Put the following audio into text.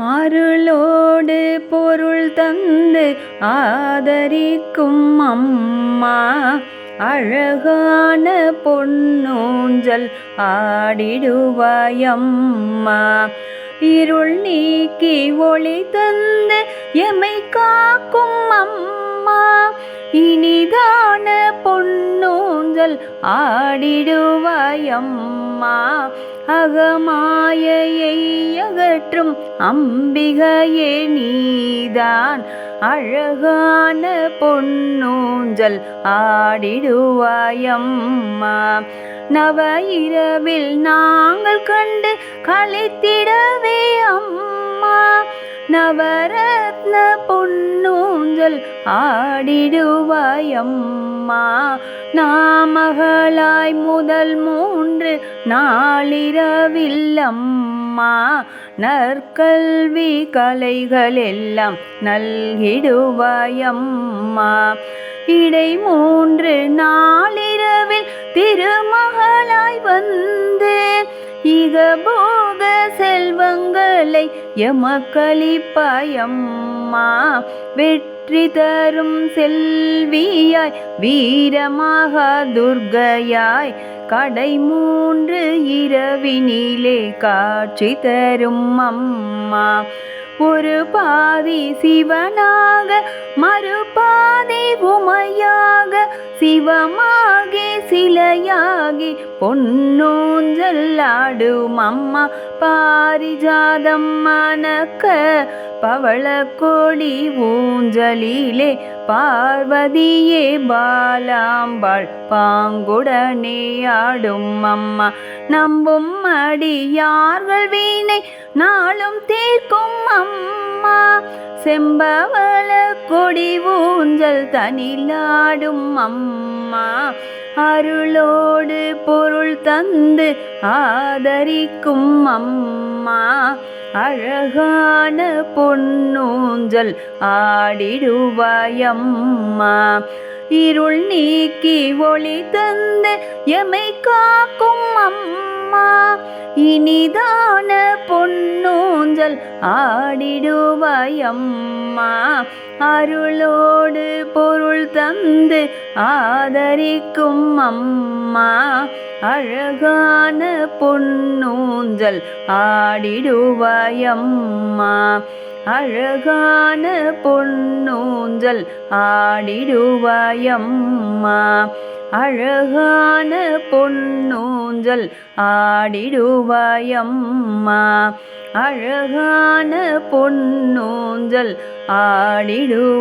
அருளோடு பொருள் தந்து ஆதரிக்கும் அம்மா, அழகான பொன்னூஞ்சல் ஆடிடுவாயம்மா. இருள் நீக்கி ஒளி தந்து எமை காக்கும் அம்மா, இனிதான பொன்னூஞ்சல் ஆடிடுவாயம்மா. அகமாயையை அகற்றும் அம்பிகையே நீதான், அழகான பொன்னூஞ்சல் ஆடிடுவாயம்மா. நவ இரவில் நாங்கள் கண்டு களித்திடவே அம்மா, நவரத்ன பொன்னூஞ்சல் ஆடிடுவாயம்மா. நாமகளாய் முதல் 3 நாளிரவில் அம்மா, நற்கல்வி கலைகள் எல்லாம் நல்கிடுவாயம்மா. இடை 3 நாளிரவில் திருமகளாய் வந்து இகபோக செல்வங்களை எமக்களிப்பாயம்மா. வெற்றி தரும் செல்வியாய் வீரமாக துர்க்கையாய் கடை 3 இரவினிலே காட்சி தரும் அம்மா. ஒரு பாதி சிவனாக மறுபாதி உமையாக, சிவமாகி சிலையாகி பொன்னூஞ்சல் ஆடும் அம்மா. பாரிஜாதம் மணக்க பவளக்கொடி ஊஞ்சலிலே பார்வதியே பாலாம்பாள் பாங்குடனே ஆடும் அம்மா. நம்பும் அடியார்கள் வீணை நாளும் தீர்க்கும் அம்மா, செம்பவள கொடி ஊஞ்சல் தனிலாடும் அம்மா. அருளோடு பொருள் தந்து ஆதரிக்கும் அம்மா, அழகான பொன்னூஞ்சல் ஆடிடுவாயம்மா. இருள் நீக்கி ஒளி தந்து எமை காக்கும் அம்மா, இனிதான பொன்னூஞ்சல் ஆடிடுவாயம்மா. அருளோடு பொருள் தந்து ஆதரிக்கும் அம்மா, அழகான பொன்னூஞ்சல் ஆடிடுவாயம்மா. அழகான பொன்னூஞ்சல் ஆடிடுவாயம்மா. அழகான பொன்னூஞ்சல் ஆடிடுவாயம்மா. அழகான பொன்னூஞ்சல் ஆடிடுவாயம்மா.